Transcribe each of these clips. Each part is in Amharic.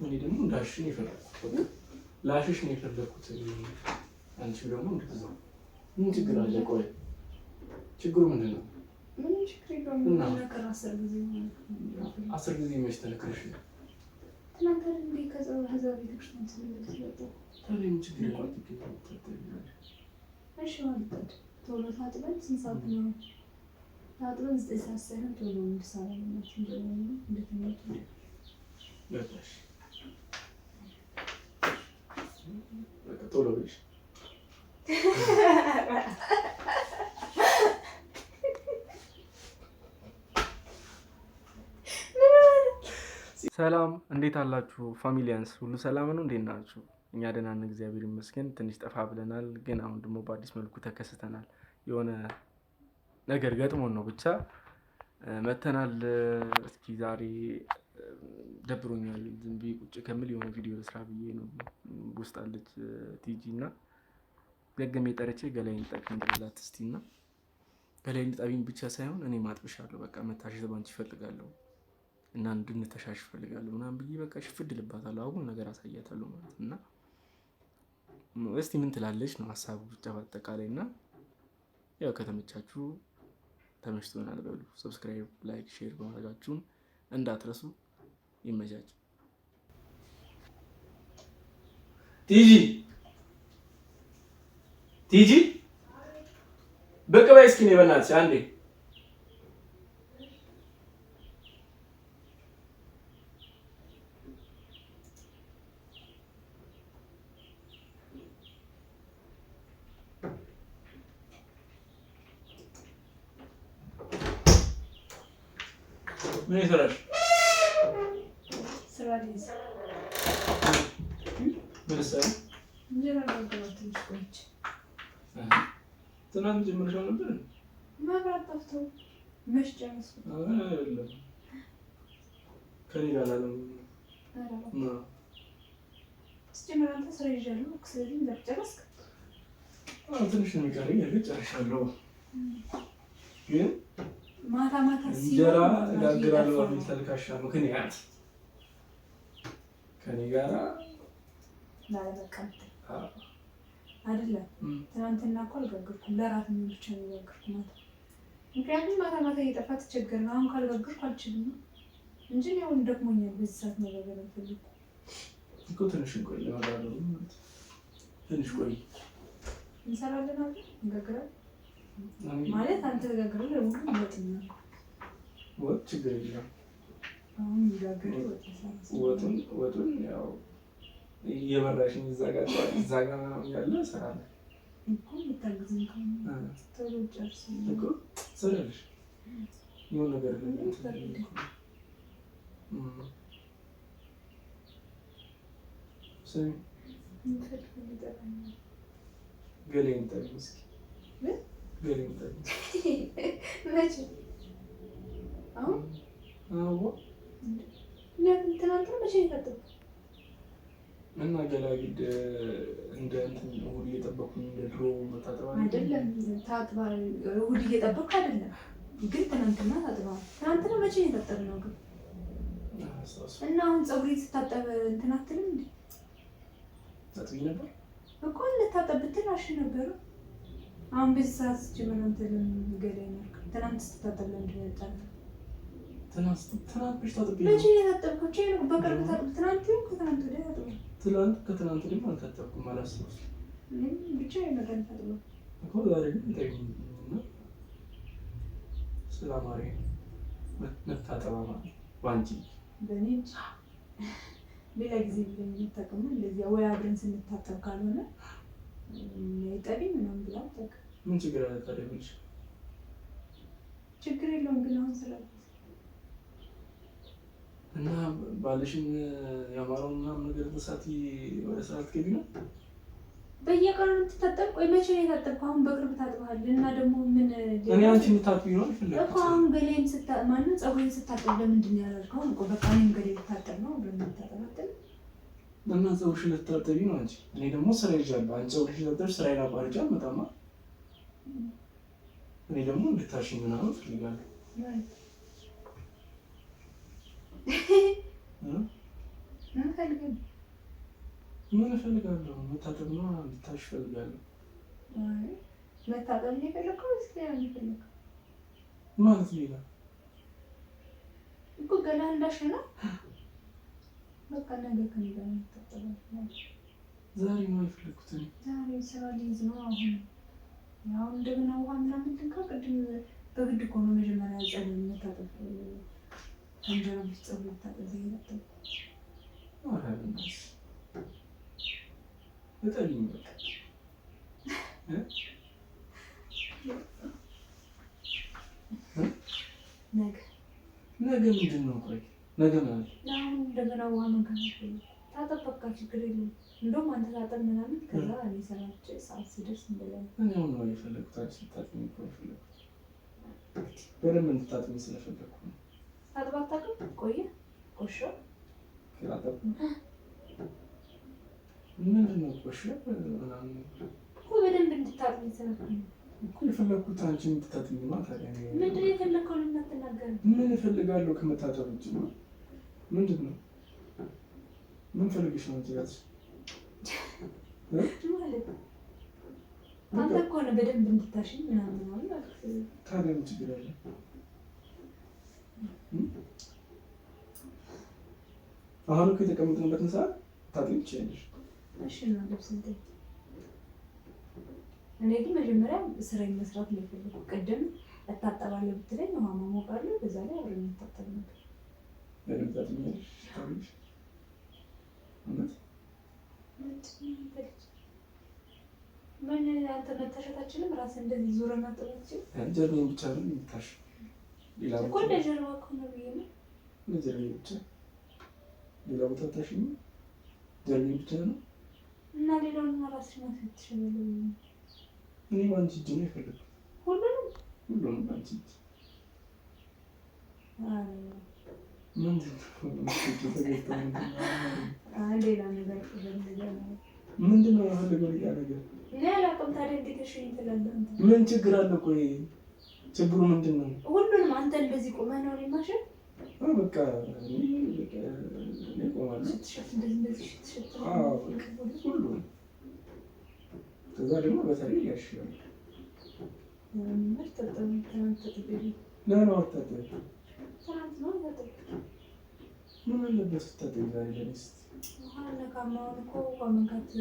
እኔ ደግሞ እንዳልሽ ነው የፈለኩት። ላሽሽ ነው የፈለኩት። አንቺ ደግሞ እንደዛው ምን ችግር አለ? ቆይ ችግሩ ምንድን ነው? ምን ችግር የለውም። አስር ጊዜ መች ተነክረሽ ነው? ትናንት እንዴ ከዛ ቤተክርስቲያን ስለተሰጠ ታዲያ ምን ችግር አለ? እሺ ማለት ቶሎ ታጥበን ስንት ሰዓት ነው? ታጥበን 9 ሰዓት ሳይሆን ቶሎ እንድሳለምናት እንደተመጡ ለታሽ በቃ ቶሎ ብለሽ ሰላም እንዴት አላችሁ? ፋሚሊያንስ ሁሉ ሰላም ነው? እንዴት ናችሁ? እኛ ደህና ነን፣ እግዚአብሔር ይመስገን። ትንሽ ጠፋ ብለናል፣ ግን አሁን ደግሞ በአዲስ መልኩ ተከስተናል። የሆነ ነገር ገጥሞን ነው ብቻ መተናል። እስኪ ዛሬ ደብሮኛል፣ ዝም ብዬ ቁጭ ከምል የሆነ ቪዲዮ ልስራ ብዬ ነው። ውስጥ አለች ቲጂ እና ገገሜ ጠርቼ ገላይን ጠቢኝ ብላት እስቲ እና ገላይን ጠቢኝ ብቻ ሳይሆን እኔ ማጥብሻለሁ፣ በቃ መታሸት ባንቺ ይፈልጋለሁ እና እንድንተሻሽ እፈልጋለሁ ምናምን ብዬ በቃ ሽፍድ ልባታለሁ። አሁን ነገር አሳያታለሁ ማለት እና እስቲ ምን ትላለች ነው ሀሳቡ ብቻ በአጠቃላይ። እና ያው ከተመቻችሁ ተመችቶናል በሉ። ሰብስክራይብ፣ ላይክ፣ ሼር በማድረጋችሁን እንዳትረሱ። ይመቻችሁ። ቲጂ ቲጂ ብቅ በይ እስኪ ነው በእናትሽ አንዴ ምን ይሰራል? ስራ ሊዝ በለሰለ እንጀራ ጋር ትንሽ ቆይቼ ትናንት ጀምረሻው ነበር? መብራት ጠፍቶ መች ጨረስኩት? አይደለም ከኔ ጋር አላለም ነው። ስትጀምር አንተ ስራ ይዣለሁ ስለዚህ እንደጨረስክ ትንሽ ነው የሚቀረኝ። እርግጥ ጨርሻለሁ ግን ማታ እንጀራ እጋግራለሁ በሚል ተልካሻ ምክንያት ከኔ ጋራ ላለመቀመጥ አይደለም። ትናንትና እኮ አልጋገርኩም፣ ለራት ምን ብቻ ነው የጋገርኩት ማታ። ምክንያቱም ማታ እየጠፋ ተቸገር ነው። አሁን ካልጋገርኩ አልችልም እንጂ ያው ደክሞኛል። በዚህ ሰዓት መጋገር አልፈልግም እኮ። ትንሽ ቆይ ለማጋገሩ ትንሽ ቆይ እንሰራለን አይደል? እንጋግራለን ማለት አንተ ተጋግረው ለምን ወጥና ወጥ ችግር የለም። አሁን ይጋገር ወጡን ያው እየመራሽኝ እዛ ጋር ያለ እሰራለሁ እኮ የታገዝን ቶሎ ጨርስ እኮ ሰራለሽ የሆነ ነገር ስሚ ገሌን ጠቢኝ እስኪ ገሌን ጠቢኝ መቼ አሁን ለምን ትናንትና መቼ የታጠብኩት እና ገላ ግድ እንደ እንትን እሑድ እየጠበኩኝ እንደ ድሮ መታጠብ አይደለም። ታጥባ እሑድ እየጠበኩ አይደለም፣ ግን ትናንትና ታጥባ። ትናንትና መቼ የታጠብነው ግን? እና አሁን ፀጉሬ ስታጠብ እንትን አትልም እንዴ? ታጥቢ ነበር እኮ ልታጠብ ብትል አሽ ነበረ። አሁን በዚህ ሰዓት ስትጀምር አንተ ለምን ገላዬ ናርክ? ትናንት ስትታጠብ ለምንድን ነው የወጣኸው? ትናንት ብቻ ታጥቢ መቼ የታጠብከው? በቅርብ ታጥብ። ትናንት ከትናንት ወዲያ ታጥብ። ከትናንት ወዲያ አልታጠብኩም፣ አላስታውስም ብቻ የመጠን ታጥበው እኮ ዛሬ ግን ጠቢኝና ስለአማርኛ መታጠባ ማለት ዋንጂ በእኔ እንጂ ሌላ ጊዜ ብለን የምንጠቀመው እንደዚያ ወይ አብረን ስንታጠብ ካልሆነ ጠቢኝ ምናምን ብላ ጠቅ ምን ችግር አለ ታዲያ? ብልሽ ችግር የለውም ግን አሁን ስላልኩት እና ባልሽን ያማረውን ምናምን ነገር ተሳቲ ወደ ስራ ትገቢ ነው? በየቀኑ የምትታጠብ? ቆይ መቼ ነው የታጠብከው? አሁን በቅርብ ታጥበሃል እና ደግሞ ምን እኔ አንቺ የምታጥቢው ነው አይፈልግም እኮ አሁን ገላዬን ማንን ፀጉሬን ስታጠብ ለምንድን ነው ያላልከው? እኮ በቃ እኔም ገላዬን ልታጠብ ነው ብለን ታጠባጠብ እና ፀጉርሽን ልታጠቢ ነው አንቺ። እኔ ደግሞ ስራ ይዣለሁ። አንቺ ፀጉርሽን ልታጠብሽ ስራዬን አቋርጬ አልመጣማ። እኔ ደግሞ እንድታሽኝ ምናምን እፈልጋለሁ። ፈልገን ምን እፈልጋለሁ? መታጠብ ነው። እንድታሽ እፈልጋለሁ። መታጠብ ነው የፈለከው ወይስ ሌላ ነው የፈለከው? ማለት ሌላ እኮ ገላ እንዳሽ ነው። በቃ ነገ ከኔ ጋር እንታጠባለን። ዛሬ ነው የፈለኩት። ዛሬ ስራ ሊይዝ ነው። አሁን እንደገና ውሃ ምናምን ትንካ። ቅድም በግድ እኮ ነው መጀመሪያ ጸሎት መታጠብ እንጀራ ብትጸብ መታጠብ ይላል። በጣም ነገ ምንድን ነው? ቆይ ነገ ማለት አሁን እንደገና ውሃ መንካት ታጠብ። በቃ ችግር የለውም። እንደውም አንተ ታጠብ ምናምን ከዛ እኔ ሰራቼ ሰዓት ሲደርስ እንበላለን። እኔ አሁን ነው የፈለኩት። አንቺ ልታጥኚ እኮ የፈለኩት በደንብ እንድታጥኚ ስለፈለኩ ነው። ታጥባ አታውቅም? ቆየ ቆሾ ታጠብ ምንድን ነው ቆሾ ምናምን እኮ በደንብ እንድታጥኚ ስለፈለኩ እኮ የፈለኩት አንቺ እንድታጥኚ ነው። ታዲያ ምንድን ነው የፈለከው? ልናትናገር ምን እፈልጋለሁ ከመታጠብ ውጭ ነው? ምንድን ነው? ምን ፈልግሽ ነው? ትያዝ ማለት አንተ እኮ ነው በደንብ እንድታሽኝ ምናምን ማለት። ታዲያ ምን ችግር አለ? አሁን እኮ የተቀመጥንበትን ሰዓት ታጥቢ ትችያለሽ። እሺ ነው ልብስ እንዴ? እኔ ግን መጀመሪያ ስራዬን መስራት ነው የፈለኩት። ቅድም እታጠባለሁ ብትለኝ ውሃ ማሞቃለሁ፣ በዛ ላይ አብረን እንታጠብ ነበር። በደንብ ታጥቢያለሽ? ታጥቢሽ እውነት ምን አንተ መታሸታችንም ራስህ እንደዚህ ዙረ ማጥባችን ጀርባዬን ብቻ ነው የምታሽ። ሌላ እኮ እንደ ጀርባ እኮ ነው ብዬ ነው። ጀርባዬን ብቻ ሌላ ቦታ ታሽኝ። ጀርባዬን ብቻ ነው እና ሌላውን ራስሽ ማስፈት ትችላለህ። እኔ ባንቺ እጅ ነው የፈለኩት። ሁሉንም ባንቺ እጅ። ሌላ ነገር ምንድን ነው የፈለገው? ሌላ ነገር እኔ አላውቅም። ታዲያ እንዴት እሺ ትላለህ? ምን ችግር አለ? ቆይ ችግሩ ምንድን ነው? ሁሉንም አንተ እንደዚህ ቆመህ ነው ማሸት? በቃ እኔ ቆማለሁ። ስትሸት እንደዚህ ስትሸት ሁሉም ከዛ ደግሞ በተለይ ያሽያል ለምን አታጠቢ? ምን አለበት ስታጠቢ? ዛሬ ለሚስት ውሃ ማንካት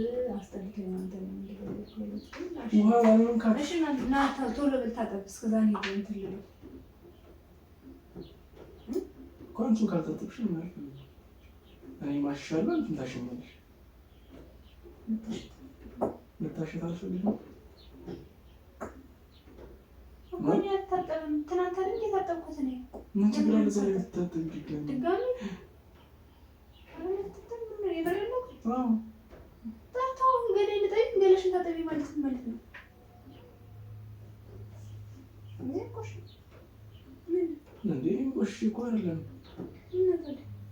ቶሎ ብታጠብ እስከዛ እኮ አንቺን ካልታጠብሽ እኔ ማሻሻለሁ። አንቺን ታሸኛለሽ። መታሸት አልፈልግም። ትናንት አይደል የታጠብኩት እኔ። ምን ችግር አለ? ዛሬ ልትታጠቢ ድጋሚ ጠርታውን ገላይ ልጠይቅ ገለሽን ታጠቢ ማለት ነው። እንዴ ቆሽ እኮ አይደለም።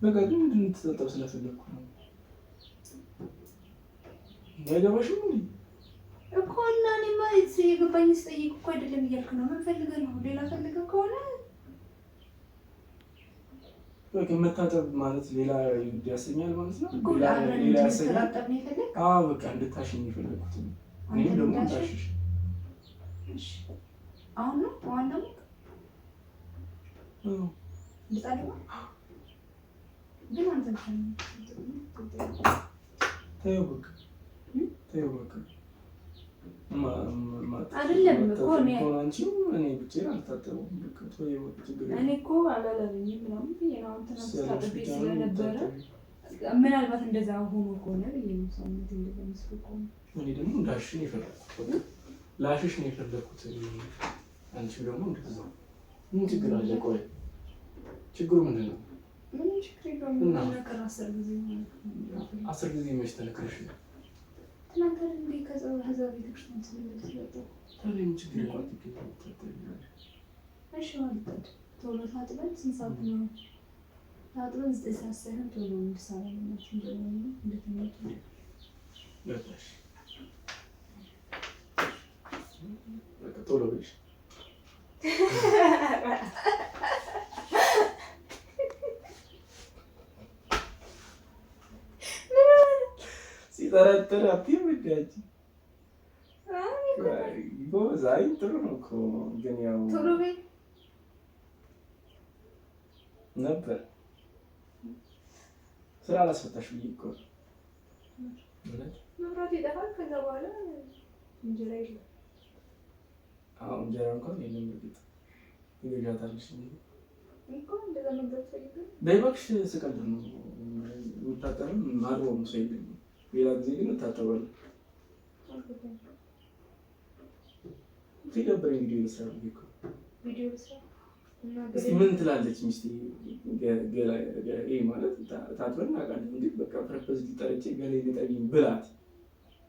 በቃ ግን እንድትታጠብ ስለፈለግኩ ነው። አይገባሽም እኮ እና እኔማ የገባኝ ስጠይቅ እኮ አይደለም እያልክ ነው። ምን ፈልገህ ነው? ሌላ ፈልገህ ከሆነ በቃ መታጠብ ማለት ሌላ ያሰኛል ማለት ነው። ሌላ ያሰኛል። አዎ በቃ እንድታሽኝ የፈለኩት እኔም ደግሞ እንዳሽሽ። አሁን ነው ዋናው ልጣልማ ግን አንተ ተይው በቃ አይደለም እኮ እኔ ብቻዬን አልታጠበም። እኔ እኮ አላለኝም ምናምን ብዬሽ ነው። አንተ ታጥቤ ስለነበረ ምናልባት እንደዛ ሆኖ ከሆነ ብዬሽ ነው። ሰውነት እንደዛ መስሎ ከሆነ እኔ ደግሞ እንዳሽ ነው የፈለኩት። ላሽሽ ነው የፈለኩት። አንቺ ደግሞ እንደዛ ምን ችግር አለ? ቆይ ችግሩ ምንድን ነው? ምን ችግር የለውም። ነገር 10 ጊዜ መች ተነክረሽ ነው? ትናንት እንዴ ከዛ ቤተክርስቲያን ስለወጣሁ ታዲያ ምን ችግር አለ? እሺ ማለት ቶሎ ታጥበን ስንት ሰዓት ነው? ታጥበን 9 ሰዓት ሳይሆን ቶሎ እንድሳለምናት እንደተመጡ ለታሽ በቃ ቶሎ ብለሽ ሲጠረጥር አትይምዳች ጎዛይ ጥሩ ነው እኮ ግን ያው ቶሎ በይ ነበር ስራ አላስፈታሽ ብዬ እኮ መብራት ይጠፋል። ከዛ በኋላ እንጀራ የለም። አዎ እንጀራ እንኳን የለም። እርግጥ ይገዛታለሽ እኮ እንደዛ መግዛት ፈልገን በይባክሽ ስቀልድ ነው። የምታጠብም ማጥበውም ሰው የለም። ሌላ ጊዜ ግን እታጠባለሁ። ሲደብረኝ ቪዲዮ ልስራ ብዬ እኮ እስኪ ምን ትላለች ሚስቴ? ማለት ታጥበን እናውቃለን እንዴ? በቃ ፐርፐዝ ሊጠረቼ ገሌ ሊጠቢኝ ብላት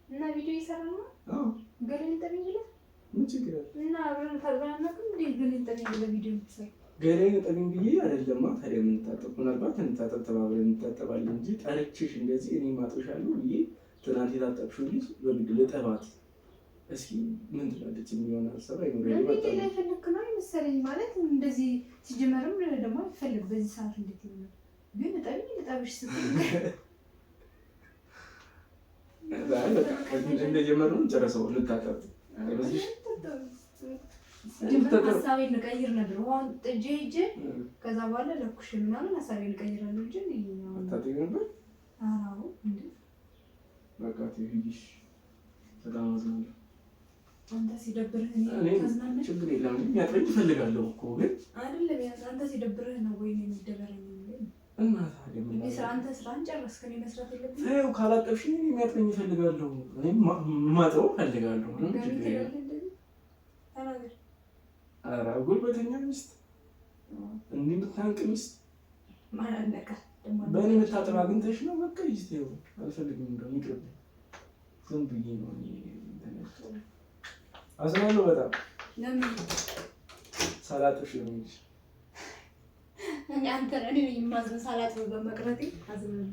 እና ቪዲዮ ይሰራ ነው። አዎ ገሌ ሊጠቢኝ ብላት ምን ችግር አለ? እና አብረን ታጥበን አናውቅም እንዴ? ገሌ ሊጠቢኝ ብላት ቪዲዮ ይሰራ ገሌ ሊጠቢኝ ብዬ አይደለማ። ታዲያ የምንታጠብ ምናልባት እንታጠብ ተባብለን እንታጠባለን እንጂ ጠረችሽ እንደዚህ እኔ ማጥብሻለሁ ብዬ ትናንት የታጠብሽው ልጅ በግድ ልጠባት እስኪ ምን ትላለች? የሚሆን ሀሳብ አይኖረኝም። ለምን ላይ ፈልክ ነው መሰለኝ። ማለት እንደዚህ ሲጀመርም ደግሞ አይፈልግ በዚህ ሰዓት እንዴት ነው ግን ልጠብሽ ስትል እንደጀመርነው ጨረሰው ልታጠብ ሀሳቤን ልቀይር ነበር። ውሃን ጥጄ ሂጅ ከዛ በኋላ ለኩሽ ምናምን ሀሳቤን ልቀይራለሁ እንጂ ታጠቢ ነበር። አዎ እንዴ በቃ ትይሽ በጣም አዝናለሁ። አንተ ሲደብርህ ታዝናለህ? ችግር የለም የሚያጥበኝ እፈልጋለሁ እኮ ግን አይደለም። አንተ ሲደብርህ ነው ወይ የሚደበረኝ? እና ታዲያ ምን ስራ አንተ ስራን ጨረስክ፣ እኔ መስራት የለብኝም? ተይው ካላጠብሽኝ የሚያጥበኝ እፈልጋለሁ። እኔም ማጥበው እፈልጋለሁ። ኧረ ጉልበተኛ ሚስት እንዲህ የምታንቅ ሚስት ማን አለቀ? በእኔ መታጠብ አግኝተሽ ነው? በቃ ይስቴው አልፈልግም። እንደውም ይቅርብኝ። ዝም ብዬ ነው አዝናለሁ በጣም ለምን ሳላጥብሽ ነው እንጂ አንተ እኔ የማዝነው ሳላጥብ በመቅረቴ አዝናለሁ።